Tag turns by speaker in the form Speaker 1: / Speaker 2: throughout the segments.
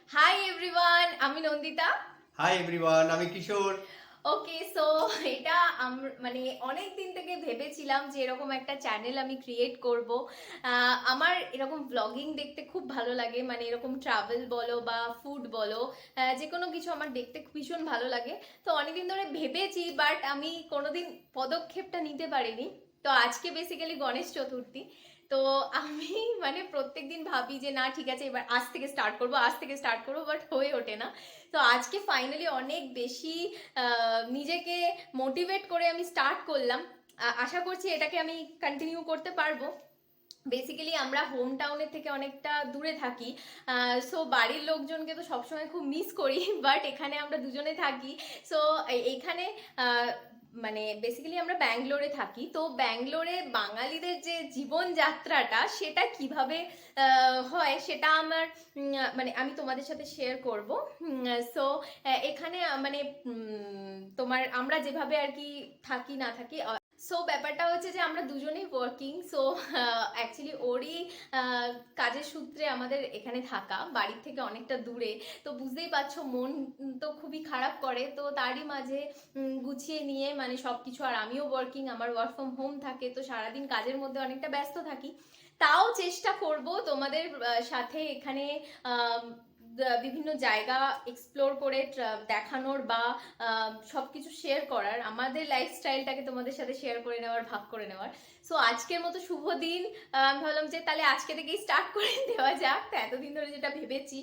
Speaker 1: Hi everyone, আমি Nandita.
Speaker 2: Hi everyone, আমি কিশোর।
Speaker 1: ওকে, so এটা মানে অনেক দিন থেকে ভেবেছিলাম যে এরকম একটা চ্যানেল আমি ক্রিয়েট করব। আমার এরকম ব্লগিং দেখতে খুব ভালো লাগে, মানে এরকম ট্রাভেল বলো বা ফুড বলো, যে কোনো কিছু আমার দেখতে ভীষণ ভালো লাগে। তো অনেকদিন ধরে ভেবেছি, বাট আমি কোনোদিন পদক্ষেপটা নিতে পারিনি। তো আজকে বেসিক্যালি গণেশ চতুর্থী। তো আমি মানে প্রত্যেকদিন ভাবি যে না ঠিক আছে, এবার আজ থেকে স্টার্ট করবো, বাট হয়ে ওঠে না। তো আজকে ফাইনালি অনেক বেশি নিজেকে মোটিভেট করে আমি স্টার্ট করলাম। আশা করছি এটাকে আমি কন্টিনিউ করতে পারবো। বেসিক্যালি আমরা হোম টাউনের থেকে অনেকটা দূরে থাকি, সো বাড়ির লোকজনকে তো সবসময় খুব মিস করি বাট এখানে আমরা দুজনে থাকি। সো এইখানে মানে বেসিক্যালি আমরা ব্যাঙ্গালোরে থাকি। তো ব্যাঙ্গালোরে বাঙালিদের যে জীবনযাত্রাটা সেটা কিভাবে হয় সেটা আমার মানে আমি তোমাদের সাথে শেয়ার করব। সো এখানে মানে তোমার আমরা যেভাবে আর কি থাকি না থাকি। সো ব্যাপারটা হচ্ছে যে আমরা দুজনেই ওয়ার্কিং। সো অ্যাকচুয়ালি ওরই কাজের সূত্রে আমাদের এখানে থাকা, বাড়ির থেকে অনেকটা দূরে। তো বুঝতেই পারছো, মন তো খুবই খারাপ করে। তো তারই মাঝে গুছিয়ে নিয়ে মানে সব কিছু, আর আমিও ওয়ার্কিং, আমার ওয়ার্ক ফ্রম হোম থাকে, তো সারাদিন কাজের মধ্যে অনেকটা ব্যস্ত থাকি। তাও চেষ্টা করব তোমাদের সাথে এখানে বিভিন্ন জায়গা এক্সপ্লোর করে দেখানোর বা সবকিছু শেয়ার করার, আমাদের লাইফস্টাইলটাকে তোমাদের সাথে শেয়ার করে নেওয়ার, ভাগ করে নেওয়ার। সো আজকের মতো শুভ দিন, আমি ভাবলাম যে তাহলে আজকে থেকেই স্টার্ট করে দেওয়া যাক। তো এতদিন ধরে যেটা ভেবেছি,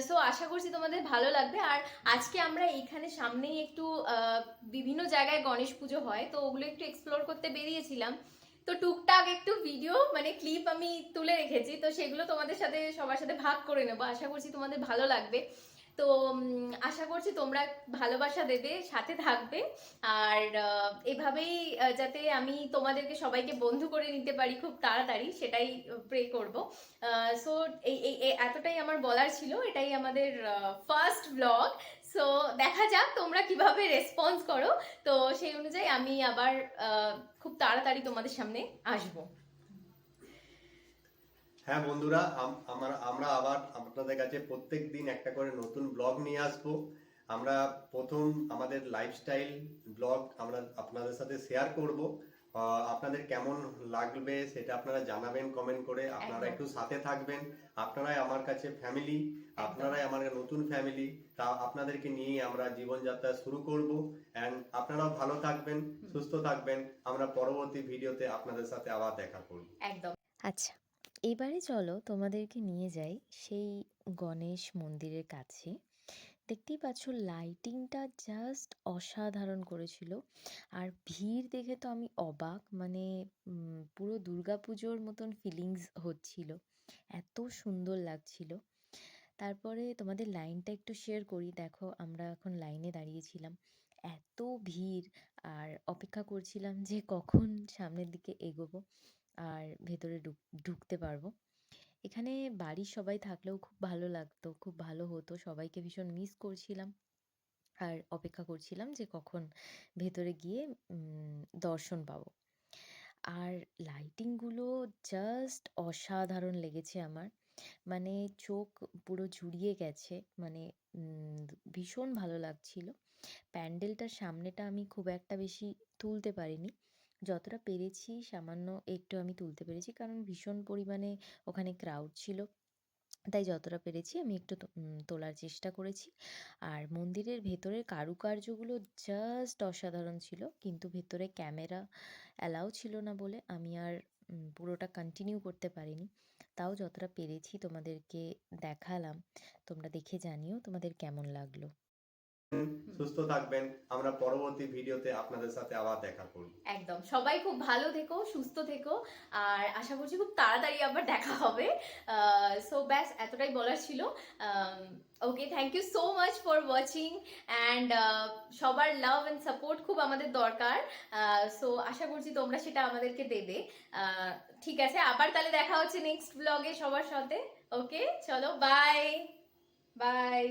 Speaker 1: সো আশা করছি তোমাদের ভালো লাগবে। আর আজকে আমরা এইখানে সামনেই একটু বিভিন্ন জায়গায় গণেশ পুজো হয়, তো ওগুলো একটু এক্সপ্লোর করতে বেরিয়েছিলাম। তো টুকটাক একটু ভিডিও মানে ক্লিপ আমি তুলে রেখেছি, তো সেগুলো তোমাদের সাথে সবার সাথে ভাগ করে নেবো। আশা করছি তোমাদের ভালো লাগবে। তো আশা করছি তোমরা ভালোবাসা দেবে, সাথে থাকবে। আর এভাবেই যাতে আমি তোমাদেরকে সবাইকে বন্ধু করে নিতে পারি খুব তাড়াতাড়ি, সেটাই প্রে করব। সো এই এই এই এতটাই আমার বলার ছিল। এটাই আমাদের ফার্স্ট ব্লগ। সো দেখা যাক তোমরা কিভাবে রেসপন্স করো। তো সেই অনুযায়ী আমি আবার খুব তাড়াতাড়ি তোমাদের সামনে আসবো।
Speaker 2: হ্যাঁ বন্ধুরা, আমরা আবার আপনাদের কাছে প্রত্যেক দিন একটা করে নতুন ব্লগ নিয়ে আসবো। আমরা প্রথম আমাদের লাইফস্টাইল ব্লগ আমরা আপনাদের সাথে শেয়ার করব। আপনাদের কেমন লাগবে সেটা আপনারা জানাবেন কমেন্ট করে। আপনারা
Speaker 1: একদম
Speaker 2: একটু সাথে থাকবেন। আপনারাই আমার কাছে ফ্যামিলি,
Speaker 1: একদম
Speaker 2: আপনারাই আমার নতুন ফ্যামিলি। তা আপনাদেরকে নিয়ে আমরা জীবনযাত্রা শুরু করব। অ্যান্ড আপনারাও ভালো থাকবেন, সুস্থ থাকবেন। আমরা পরবর্তী ভিডিওতে আপনাদের সাথে আবার দেখা করব।
Speaker 1: একদম।
Speaker 3: আচ্ছা, এবারে চলো তোমাদেরকে নিয়ে যাই সেই গণেশ মন্দিরের কাছে। দেখতেই পাচ্ছ লাইটিংটা জাস্ট অসাধারণ করেছিল। আর ভিড় দেখে তো আমি অবাক, মানে পুরো দুর্গাপুজোর মতন ফিলিংস হচ্ছিল, এত সুন্দর লাগছিল। তারপরে তোমাদের লাইনটা একটু শেয়ার করি। দেখো আমরা এখন লাইনে দাঁড়িয়েছিলাম, এত ভিড়, আর অপেক্ষা করছিলাম যে কখন সামনের দিকে এগোবো আর ভেতরে ঢুকতে পারবো। এখানে বাড়ির সবাই থাকলেও খুব ভালো লাগতো, খুব ভালো হতো, সবাইকে ভীষণ মিস করছিলাম। আর অপেক্ষা করছিলাম যে কখন ভেতরে গিয়ে দর্শন পাবো। আর লাইটিংগুলো জাস্ট অসাধারণ লেগেছে আমার, মানে চোখ পুরো জুড়িয়ে গেছে, মানে ভীষণ ভালো লাগছিল। প্যান্ডেলটার সামনেটা আমি খুব একটা বেশি তুলতে পারিনি, যতটা পেরেছি সামান্য একটু আমি তুলতে পেরেছি, কারণ ভীষণ পরিমাণে ওখানে ক্রাউড ছিল। তাই যতটা পেরেছি আমি একটু তোলার চেষ্টা করেছি। আর মন্দিরের ভেতরের কারুকার্যগুলো জাস্ট অসাধারণ ছিল, কিন্তু ভেতরে ক্যামেরা অ্যালাউ ছিল না বলে আমি আর পুরোটা কন্টিনিউ করতে পারিনি। তাও যতটা পেরেছি তোমাদেরকে দেখালাম। তোমরা দেখে জানিও তোমাদের কেমন লাগলো।
Speaker 2: সুস্থ থাকবেন। আমরা পরবর্তী ভিডিওতে আপনাদের সাথে আবার দেখা করব।
Speaker 1: একদম, সবাই খুব ভালো থেকো, সুস্থ থেকো। আর আশা করছি খুব তাড়াতাড়ি আবার দেখা হবে। সো ব্যাস এতটাই বলার ছিল। Okay, thank you so much for watching. And সবার লাভ অ্যান্ড সাপোর্ট খুব আমাদের দরকার। সো আশা করছি তোমরা সেটা আমাদেরকে দেবে। ঠিক আছে, আবার তাহলে দেখা হচ্ছে নেক্সট ব্লগে সবার সাথে। ওকে, চলো, বাই বাই।